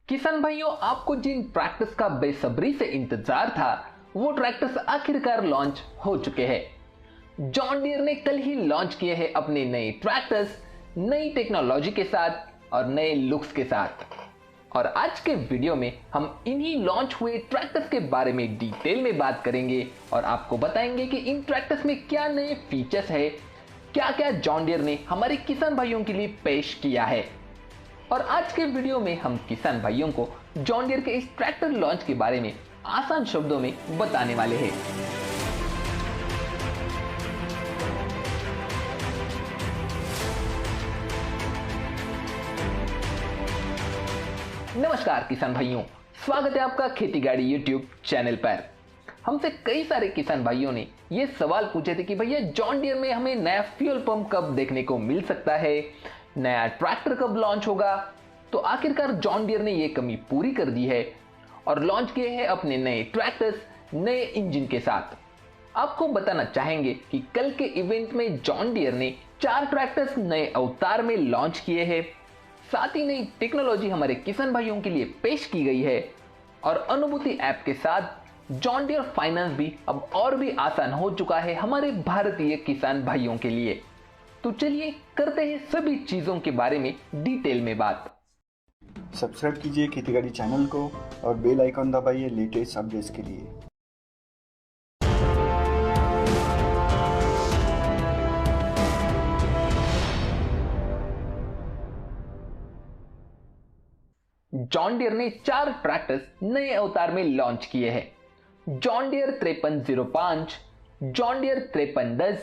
किसान भाइयों, आपको जिन ट्रैक्टर्स का बेसब्री से इंतजार था वो ट्रैक्टर्स आखिरकार लॉन्च हो चुके हैं। जॉन डियर ने कल ही लॉन्च किए हैं अपने नए ट्रैक्टर्स, नई टेक्नोलॉजी के साथ और नए लुक्स के साथ। और आज के वीडियो में हम इन्हीं लॉन्च हुए ट्रैक्टर्स के बारे में डिटेल में बात करेंगे और आपको बताएंगे कि इन ट्रैक्टर्स में क्या नए फीचर्स है, क्या क्या जॉन डियर ने हमारे किसान भाइयों के लिए पेश किया है। और आज के वीडियो में हम किसान भाइयों को जॉन डियर के इस ट्रैक्टर लॉन्च के बारे में आसान शब्दों में बताने वाले हैं। नमस्कार किसान भाइयों, स्वागत है आपका खेती गाड़ी यूट्यूब चैनल पर। हमसे कई सारे किसान भाइयों ने ये सवाल पूछे थे कि भैया जॉन डियर में हमें नया फ्यूल पंप कब देखने को मिल सकता है, नया ट्रैक्टर कब लॉन्च होगा। तो आखिरकार जॉन डियर ने ये कमी पूरी कर दी है और लॉन्च किए हैं अपने नए ट्रैक्टर्स नए इंजन के साथ। आपको बताना चाहेंगे कि कल के इवेंट में जॉन डियर ने 4 ट्रैक्टर्स नए अवतार में लॉन्च किए हैं। साथ ही नई टेक्नोलॉजी हमारे किसान भाइयों के लिए पेश की गई है और अनुभूति ऐप के साथ जॉन डियर फाइनेंस भी अब और भी आसान हो चुका है हमारे भारतीय किसान भाइयों के लिए। तो चलिए करते हैं सभी चीजों के बारे में डिटेल में बात। सब्सक्राइब कीजिए खेती गाड़ी चैनल को और बेल आइकॉन दबाइए लेटेस्ट अपडेट्स के लिए। जॉन डियर ने 4 ट्रैक्टर्स नए अवतार में लॉन्च किए हैं। John Deere 5305, John Deere 5310,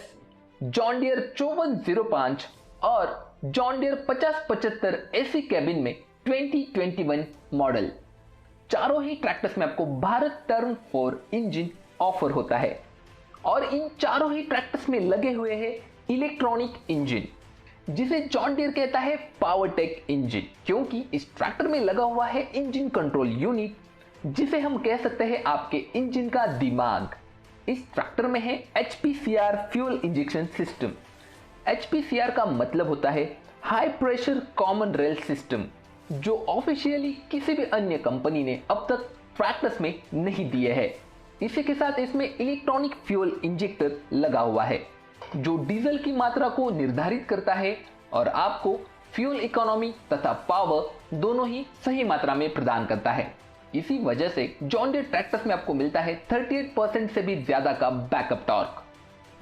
John Deere 5405 और जॉन डियर 5075 एसी कैबिन में 2021 मॉडल। चारों ही ट्रैक्टर्स में आपको भारत टर्न 4 इंजन ऑफर होता है और इन चारों ही ट्रैक्टर्स में लगे हुए हैं इलेक्ट्रॉनिक इंजन, जिसे जॉन डियर कहता है पावरटेक इंजन, क्योंकि इस ट्रैक्टर में लगा हुआ है इंजन कंट्रोल यूनिट, जिसे हम कह सकते हैं आपके इंजन का दिमाग। इस ट्रैक्टर में है HPCR fuel injection system. HPCR का मतलब होता है high pressure common rail system, जो ऑफिशियली किसी भी अन्य कंपनी ने अब तक ट्रैक्टर्स में नहीं दिए है। इसी के साथ इसमें इलेक्ट्रॉनिक फ्यूल इंजेक्टर लगा हुआ है जो डीजल की मात्रा को निर्धारित करता है और आपको फ्यूल इकोनॉमी तथा पावर दोनों ही सही मात्रा में प्रदान करता है। इसी वजह से जॉन डियर ट्रैक्टर्स में आपको मिलता है 38% से भी ज्यादा का बैकअप टॉर्क।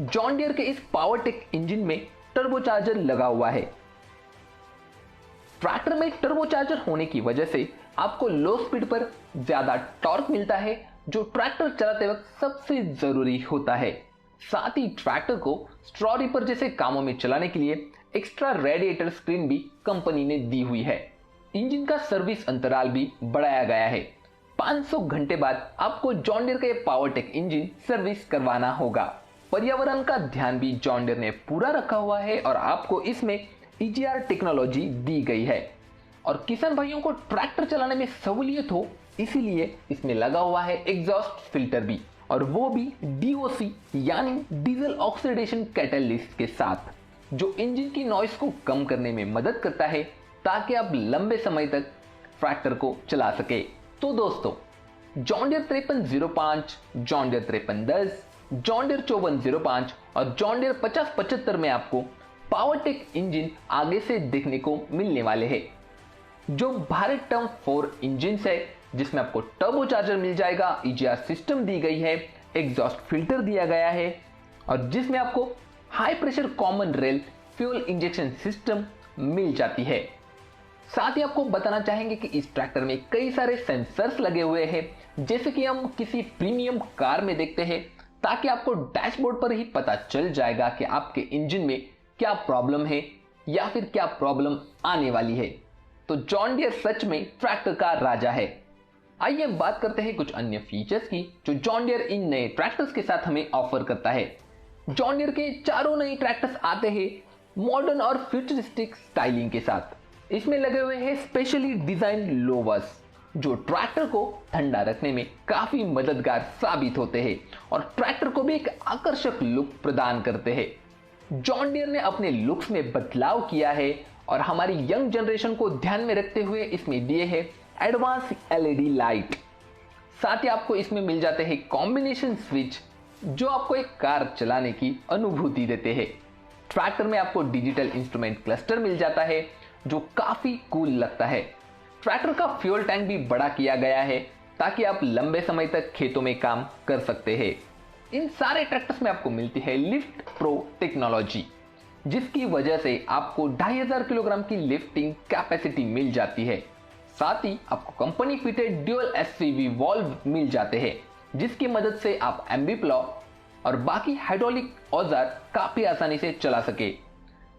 जॉन डियर के इस पावरटेक इंजन में टर्बोचार्जर लगा हुआ है। ट्रैक्टर में टर्बोचार्जर होने की वजह से आपको लो स्पीड पर ज्यादा टॉर्क मिलता है, जो ट्रैक्टर चलाते वक्त सबसे जरूरी होता है। साथ ही ट्रैक्टर को स्ट्रॉ रीपर जैसे कामों में चलाने के लिए एक्स्ट्रा रेडिएटर स्क्रीन भी कंपनी ने दी हुई है। इंजन का सर्विस अंतराल भी बढ़ाया गया है। 500 घंटे बाद आपको जॉन डियर का पावरटेक इंजन सर्विस करवाना होगा। पर्यावरण का ध्यान भी जॉन डियर ने पूरा रखा हुआ है और आपको इसमें EGR टेक्नोलॉजी दी गई है। और किसान भाइयों को ट्रैक्टर चलाने में सहूलियत हो इसीलिए इसमें लगा हुआ है एग्जॉस्ट फिल्टर भी, और वो भी DOC यानी डीजल ऑक्सीडेशन कैटलिस्ट के साथ, जो इंजन की नॉइस को कम करने में मदद करता है ताकि आप लंबे समय तक ट्रैक्टर को चला सके। तो दोस्तों, John Deere 5305, John Deere 5310, John Deere 5405 और जॉन डियर 5075 में आपको पावरटेक इंजन आगे से देखने को मिलने वाले हैं, जो भारत टर्न 4 इंजन है, जिसमें आपको टर्बोचार्जर मिल जाएगा, EGR सिस्टम दी गई है, एग्जॉस्ट फिल्टर दिया गया है और जिसमें आपको high pressure common rail fuel injection system मिल जाती है। साथ ही आपको बताना चाहेंगे कि इस ट्रैक्टर में कई सारे सेंसर्स लगे हुए हैं, जैसे कि हम किसी प्रीमियम कार में देखते हैं, ताकि आपको डैशबोर्ड पर ही पता चल जाएगा कि आपके इंजन में क्या प्रॉब्लम है या फिर क्या प्रॉब्लम आने वाली है। तो जॉन डियर सच में ट्रैक्टर का राजा है। आइए बात करते हैं कुछ अन्य फीचर्स की जो जॉन डियर इन नए ट्रैक्टर्स के साथ हमें ऑफर करता है। जॉन डियर के चारों नए ट्रैक्टर्स आते हैं मॉडर्न और फ्यूचरिस्टिक स्टाइलिंग के साथ। इसमें लगे हुए हैं स्पेशली डिजाइन लोवर्स, जो ट्रैक्टर को ठंडा रखने में काफी मददगार साबित होते हैं और ट्रैक्टर को भी एक आकर्षक लुक प्रदान करते हैं। जॉन डियर ने अपने लुक्स में बदलाव किया है और हमारी यंग जनरेशन को ध्यान में रखते हुए इसमें दिए हैं एडवांस LED लाइट। साथ ही आपको इसमें मिल जाते हैं कॉम्बिनेशन स्विच जो आपको एक कार चलाने की अनुभूति देते हैं। ट्रैक्टर में आपको डिजिटल इंस्ट्रूमेंट क्लस्टर मिल जाता है जो काफी कूल लगता है। ट्रैक्टर का फ्यूल टैंक भी बड़ा किया गया है ताकि आप लंबे समय तक खेतों में काम कर सकते हैं। इन सारे ट्रैक्टर्स में आपको मिलती है लिफ्ट प्रो टेक्नोलॉजी, जिसकी वजह से आपको 2500 किलोग्राम की लिफ्टिंग कैपेसिटी मिल जाती है। साथ ही आपको company fitted dual SCV valve मिल जाते हैं जिसकी मदद से आप एम्बी प्लॉ और बाकी हाइड्रोलिक औजार काफी आसानी से चला सके।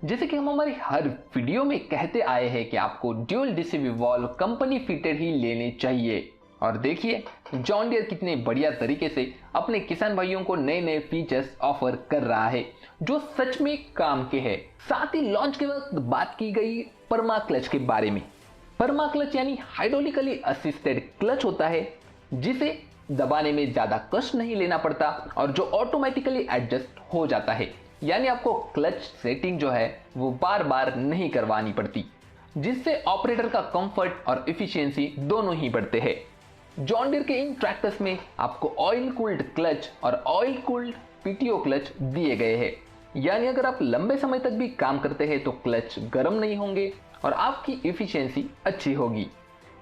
जैसे कि हम हमारी हर वीडियो में कहते आए हैं कि आपको dual DCV valve company fitted ही लेने चाहिए। और देखिए जॉन डियर कितने बढ़िया तरीके से अपने किसान भाइयों को नए नए फीचर्स ऑफर कर रहा है जो सच में काम के हैं। साथ ही लॉन्च के वक्त बात की गई परमा क्लच के बारे में। परमा क्लच यानी हाइड्रोलिकली असिस्टेड क्लच होता है जिसे दबाने में ज्यादा कष्ट नहीं लेना पड़ता और जो ऑटोमेटिकली एडजस्ट हो जाता है, यानी आपको क्लच सेटिंग जो है वो बार बार नहीं करवानी पड़ती, जिससे ऑपरेटर का कंफर्ट और एफिशिएंसी दोनों ही बढ़ते हैं। जॉन डियर के इन ट्रैक्टर्स में आपको ऑयल कूल्ड क्लच और ऑयल कूल्ड PTO क्लच दिए गए हैं, यानी अगर आप लंबे समय तक भी काम करते हैं तो क्लच गर्म नहीं होंगे और आपकी एफिशिएंसी अच्छी होगी।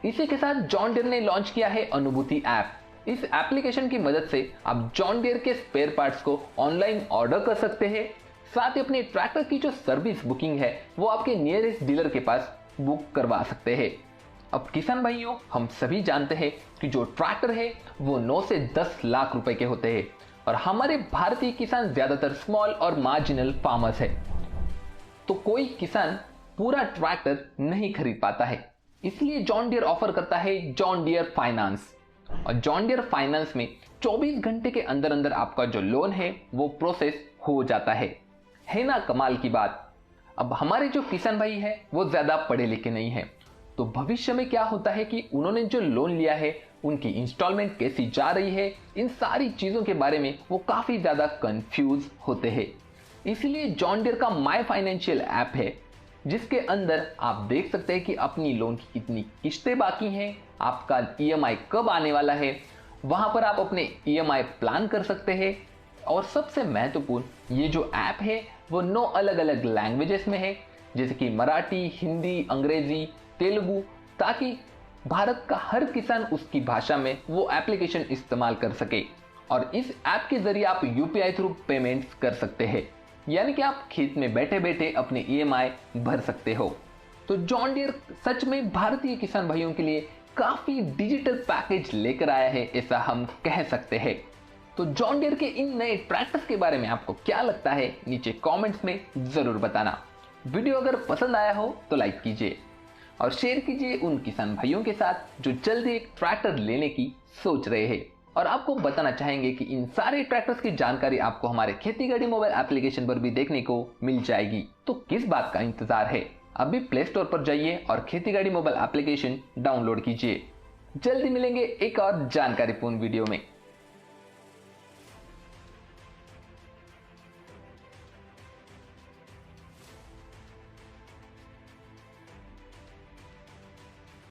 इसी के साथ जॉन डियर ने लॉन्च किया है अनुभूति ऐप। इस एप्लीकेशन की मदद से आप जॉन डियर के स्पेयर पार्ट्स को ऑनलाइन ऑर्डर कर सकते हैं। साथ ही अपने ट्रैक्टर की जो सर्विस बुकिंग है वो आपके नियरेस्ट डीलर के पास बुक करवा सकते हैं। अब किसान भाइयों, हम सभी जानते हैं कि जो ट्रैक्टर है वो 9 से 10 लाख रुपए के होते हैं और हमारे भारतीय किसान ज्यादातर स्मॉल और मार्जिनल फार्मर्स है, तो कोई किसान पूरा ट्रैक्टर नहीं खरीद पाता है। इसलिए जॉन डियर ऑफर करता है जॉन डियर फाइनेंस। और जॉन डियर फाइनेंस में 24 घंटे के अंदर अंदर आपका जो लोन है वो प्रोसेस हो जाता है ना कमाल की बात। अब हमारे जो किसान भाई है वो ज्यादा पढ़े लिखे नहीं है, तो भविष्य में क्या होता है कि उन्होंने जो लोन लिया है उनकी इंस्टॉलमेंट कैसी जा रही है, इन सारी चीजों के बारे में वो काफी ज्यादा कंफ्यूज होते हैं। इसलिए जॉन डियर का माई फाइनेंशियल ऐप है जिसके अंदर आप देख सकते हैं कि अपनी लोन की कितनी किस्तें बाकी हैं, आपका EMI कब आने वाला है, वहां पर आप अपने EMI प्लान कर सकते हैं। और सबसे महत्वपूर्ण, ये जो ऐप है वो 9 अलग अलग लैंग्वेजेस में है, जैसे कि मराठी, हिंदी, अंग्रेजी, तेलुगु, ताकि भारत का हर किसान उसकी भाषा में वो एप्लीकेशन इस्तेमाल कर सके। और इस ऐप के जरिए आप UPI थ्रू पेमेंट्स कर सकते हैं, यानी कि आप खेत में बैठे बैठे अपने EMI भर सकते हो। तो जॉन डियर सच में भारतीय किसान भाइयों के लिए काफी डिजिटल पैकेज लेकर आया है, ऐसा हम कह सकते हैं। तो जॉन डियर के इन नए ट्रैक्टर्स के बारे में आपको क्या लगता है, नीचे कमेंट्स में जरूर बताना। वीडियो अगर पसंद आया हो तो लाइक कीजिए और शेयर कीजिए उन किसान भाइयों के साथ जो जल्दी एक ट्रैक्टर लेने की सोच रहे हैं और आपको बताना चाहेंगे कि इन सारे ट्रैक्टर्स की जानकारी आपको हमारे खेती गाड़ी मोबाइल एप्लीकेशन पर भी देखने को मिल जाएगी। तो किस बात का इंतजार है, अभी प्ले स्टोर पर जाइए और खेती गाड़ी मोबाइल एप्लीकेशन डाउनलोड कीजिए। जल्दी मिलेंगे एक और जानकारीपूर्ण वीडियो में।